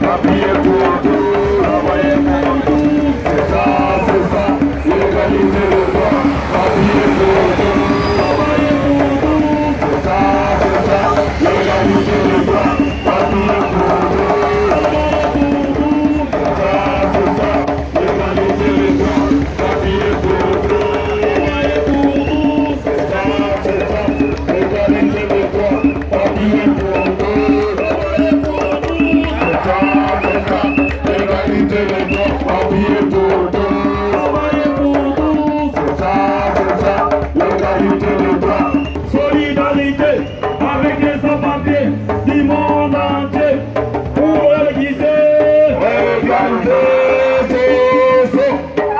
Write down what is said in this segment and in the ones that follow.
Travailler pour tout, travailler pour tout. C'est ça, l'égalité de droit. Travailler pour tout, travailler pour tout. C'est ça, l'égalité de droit. Travailler pour tout, travailler pour tout. C'est ça, l'égalité de droit. Travailler pour tout, travailler pour tout. C'est ça, l'égalité de droit. Travailler pour tout, travailler pour tout. C'est ça, l'égalité de droit. Travailler pour tout, travailler pour tout. C'est ça, l'égalité de droit. Solidarité avec les sans-papiers du monde entier pour égaliser.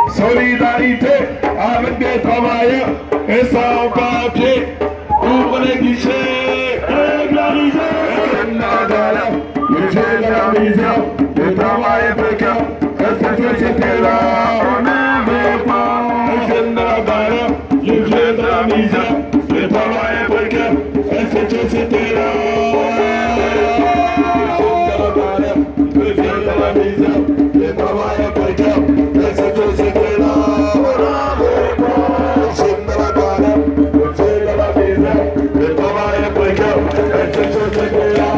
Solidarité avec des travailleurs et sans-papiers pour les guichets régularisés. Le jeu de la misère, le travail précaire, et cette société-là, on ne veut pas. Le jeu de la galère, le jeu de la misère, le travail précaire, et cette société-là. Le jeu de la misère, le travail précaire, et cette société-là, on ne veut pas. Le jeu de la galère, le jeu de la misère, le travail précaire, et cette société-là.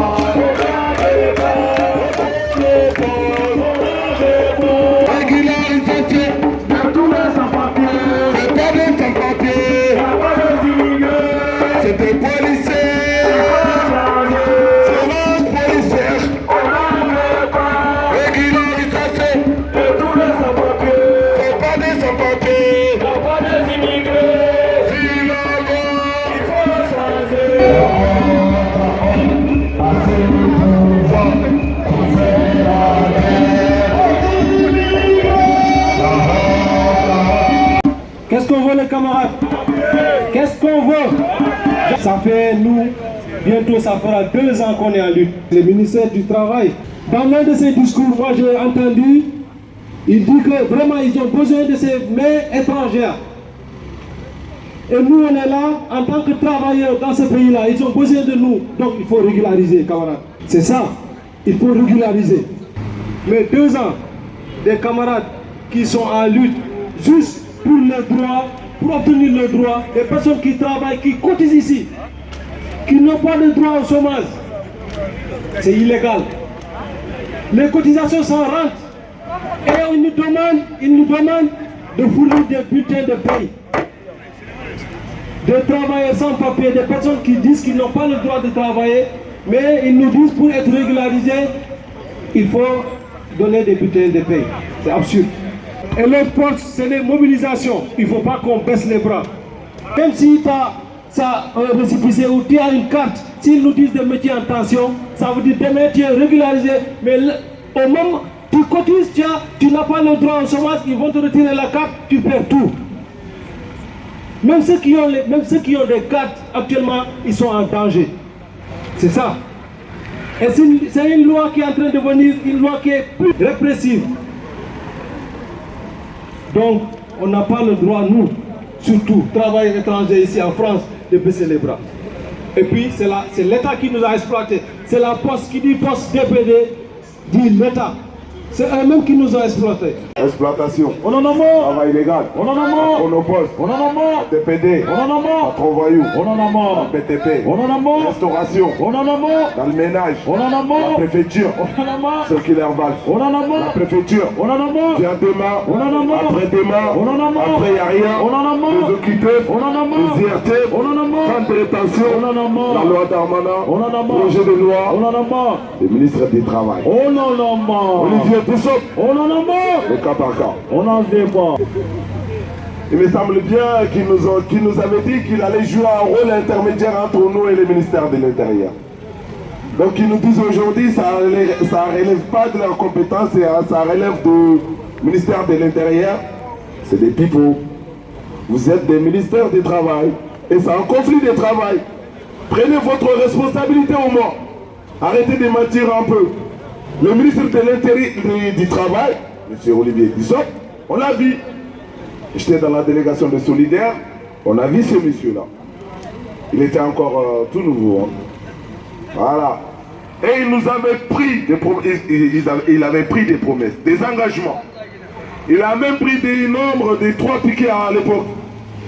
Régularisation de tous les sans-papiers. C'est pas des sans-papiers, c'est des policiers. C'est l'ange policière. Régularisation de tous les sans-papiers. C'est pas des sans-papiers, c'est pas des immigrés. Si la loi, il faut la changer. Assez de pouvoir, c'est la Qu'est-ce qu'on veut les camarades? Qu'est-ce qu'on veut? Ça fait nous, bientôt ça fera 2 ans qu'on est en lutte. Le ministère du Travail, dans l'un de ses discours, moi j'ai entendu, il dit que vraiment ils ont besoin de ces mains étrangères. Et nous on est là en tant que travailleurs dans ce pays-là, ils ont besoin de nous. Donc il faut régulariser, camarades. C'est ça, il faut régulariser. Mais 2 ans, des camarades qui sont en lutte juste pour les droits, pour obtenir les droits, des personnes qui travaillent, qui cotisent ici, qui n'ont pas de droit au chômage. C'est illégal. Les cotisations sont rentes. Et ils nous demandent de fournir des bulletins de paye. Des travailleurs sans papier, des personnes qui disent qu'ils n'ont pas le droit de travailler, mais ils nous disent pour être régularisés, il faut donner des bulletins de paye. C'est absurde. Et l'autre force, c'est les mobilisations. Il ne faut pas qu'on baisse les bras. Même si tu as un récépissé ou tu as une carte, s'ils nous disent des métiers en tension, ça veut dire demain tu es régularisé, mais au moment où tu cotises, tu n'as pas le droit au chômage, ils vont te retirer la carte, tu perds tout. Même ceux qui ont des cartes actuellement, ils sont en danger. C'est ça. Et c'est une loi qui est en train de venir, une loi qui est plus répressive. Donc, on n'a pas le droit, nous, surtout, travailleurs étrangers ici en France, de baisser les bras. Et puis, c'est l'État qui nous a exploités. C'est la Poste qui dit Poste DPD, dit l'État. C'est eux-mêmes qui nous ont exploités. Exploitation. On en a marre. Travail illégal. On en a marre. Monopole. On en a marre. TPD. On en a marre. Patron voyou. On en a marre. BTP. On en a marre. Restauration. On en a marre. Dans le ménage. On en a marre. La préfecture. On en a marre. Circulaire Valls. On en a La marre. préfecture. On en a marre. Viens demain. On en a marre. Après demain. On en a marre. Après y a rien. On en a marre. Les occupés. On en a marre. Les IRT. On en a marre. Fin de rétention. On en a marre. La loi Darmanin. On en a marre. Projet de loi. On en a marre. Le ministre du Travail. On en a marre. Olivier Dussopt. On en a marre. Le cas par cas. On n'en veut pas. Il me semble bien qu'il nous avait dit qu'il allait jouer un rôle intermédiaire entre nous et le ministère de l'Intérieur. Donc ils nous disent aujourd'hui que ça ne relève pas de leurs compétences, ça relève du ministère de l'Intérieur. C'est des pipeaux. Vous êtes des ministères du Travail et c'est un conflit de travail. Prenez votre responsabilité au moins. Arrêtez de mentir un peu. Le ministre de l'Intérieur du Travail, M. Olivier Dussopt, on l'a vu. J'étais dans la délégation de Solidaire, on a vu ce monsieur-là. Il était encore tout nouveau. Hein. Voilà. Et il nous avait pris des promesses, il avait pris des promesses, des engagements. Il a même pris des nombres des 3 piquets à l'époque,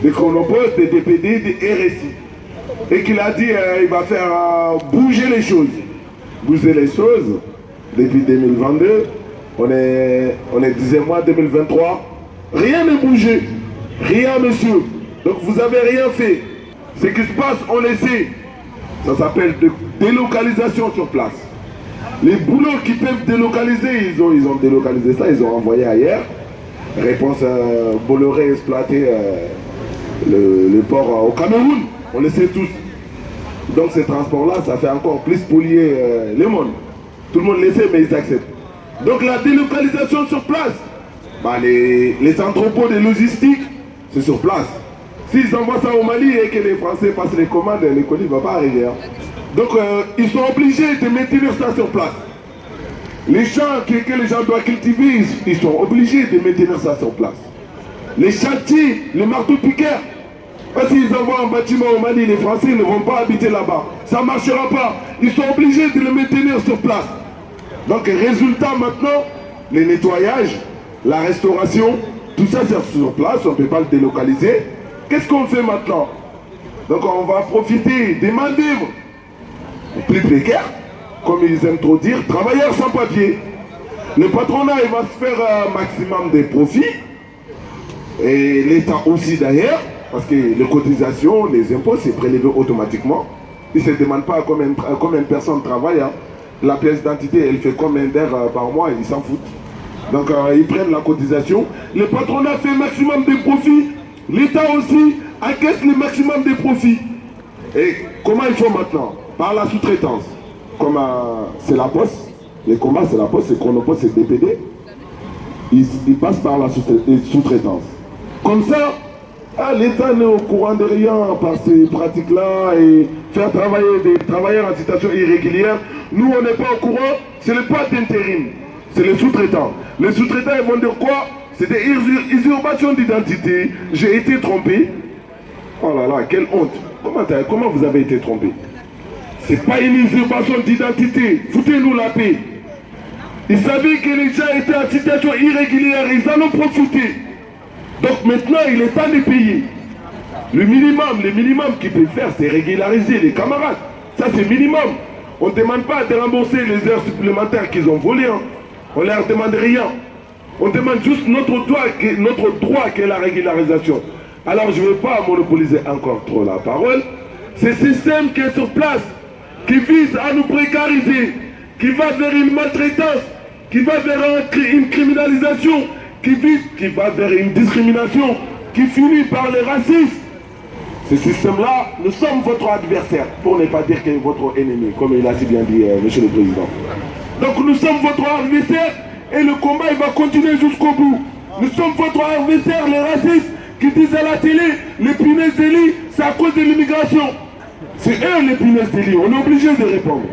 des Chronopost, des DPD, des RSI. Et qu'il a dit il va faire bouger les choses. Bouger les choses depuis 2022. On est 10e mois 2023. Rien n'est bougé. Rien, monsieur. Donc vous n'avez rien fait. Ce qui se passe, on le sait. Ça s'appelle délocalisation sur place. Les boulots qui peuvent délocaliser, ils ont délocalisé ça, ils ont envoyé ailleurs. Réponse, Bolloré exploiter le port au Cameroun. On le sait tous. Donc ces transports-là, ça fait encore plus polluer le monde. Tout le monde le sait, mais ils acceptent. Donc la délocalisation sur place, bah, les entrepôts de logistique, c'est sur place. S'ils envoient ça au Mali et que les Français passent les commandes, les colis ne vont pas arriver. Hein. Donc ils sont obligés de maintenir ça sur place. Les champs que les gens doivent cultiver, ils sont obligés de maintenir ça sur place. Les chantiers, les marteaux-piqueurs, s'ils envoient un bâtiment au Mali, les Français ne vont pas habiter là-bas. Ça ne marchera pas. Ils sont obligés de le maintenir sur place. Donc, résultat maintenant, les nettoyages, la restauration, tout ça c'est sur place, on ne peut pas le délocaliser. Qu'est-ce qu'on fait maintenant? Donc, on va profiter des main-d'œuvre plus précaires, comme ils aiment trop dire, travailleurs sans papier. Le patronat, il va se faire un maximum de profits, et l'État aussi d'ailleurs, parce que les cotisations, les impôts, c'est prélevé automatiquement. Ils ne se demandent pas combien de personnes travaillent. Hein. La pièce d'identité, elle fait combien d'heures par mois, ils s'en foutent. Donc ils prennent la cotisation. Le patronat fait le maximum de profits. L'État aussi encaisse le maximum de profits. Et comment ils font maintenant? Par la sous-traitance. Comme c'est la Poste, les combats c'est la Poste, c'est Chronopost, c'est DPD. Ils passent par la sous-traitance. Comme ça, l'État n'est au courant de rien par ces pratiques-là et faire travailler des travailleurs en situation irrégulière. Nous, on n'est pas au courant, c'est le pas d'intérim, c'est les sous-traitants. Les sous-traitants, ils vont dire quoi? C'est des usurpations d'identité. J'ai été trompé. Oh là là, quelle honte. Comment vous avez été trompé? C'est pas une usurpation d'identité. Foutez-nous la paix. Ils savaient que les gens étaient en situation irrégulière, ils en ont profité. Donc maintenant, il est temps de payer. Le minimum qu'ils peuvent faire, c'est régulariser les camarades. Ça, c'est minimum. On ne demande pas de rembourser les heures supplémentaires qu'ils ont volées. Hein. On ne leur demande rien. On demande juste notre droit qui est la régularisation. Alors, je ne veux pas monopoliser encore trop la parole. Ce système qui est sur place, qui vise à nous précariser, qui va vers une maltraitance, qui va vers une criminalisation, qui va vers une discrimination, qui finit par le racisme. Ce système-là, nous sommes votre adversaire, pour ne pas dire que votre ennemi, comme il a si bien dit Monsieur le Président. Donc nous sommes votre adversaire et le combat il va continuer jusqu'au bout. Nous sommes votre adversaire, les racistes qui disent à la télé, les punaises de lit, c'est à cause de l'immigration. C'est eux les punaises de lit, on est obligé de répondre.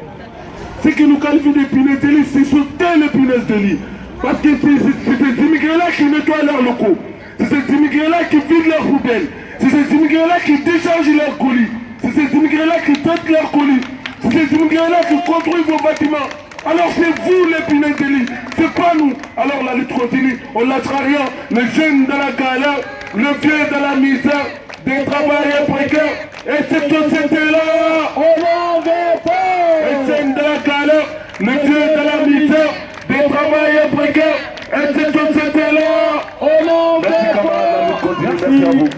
Ce qui nous qualifie de punaises de lit, c'est surtout les punaises de lit. Parce que c'est ces immigrés-là qui nettoient leurs locaux. C'est ces immigrés-là qui vident leurs poubelles. C'est ces immigrés-là qui déchargent leurs colis. C'est ces immigrés-là qui traitent leurs colis. C'est ces immigrés-là qui construisent vos bâtiments. Alors c'est vous les punaises de lit, c'est pas nous. Alors la lutte continue, on ne lâchera rien. Les jeunes dans la galère, le vieux dans la misère, des travailleurs précaires. Et cette société-là, on n'en veut pas. Les jeunes dans la galère, le vieux dans la misère, des travailleurs précaires. Et cette société-là, on n'en veut pas. Merci camarades, la lutte continue, merci à vous.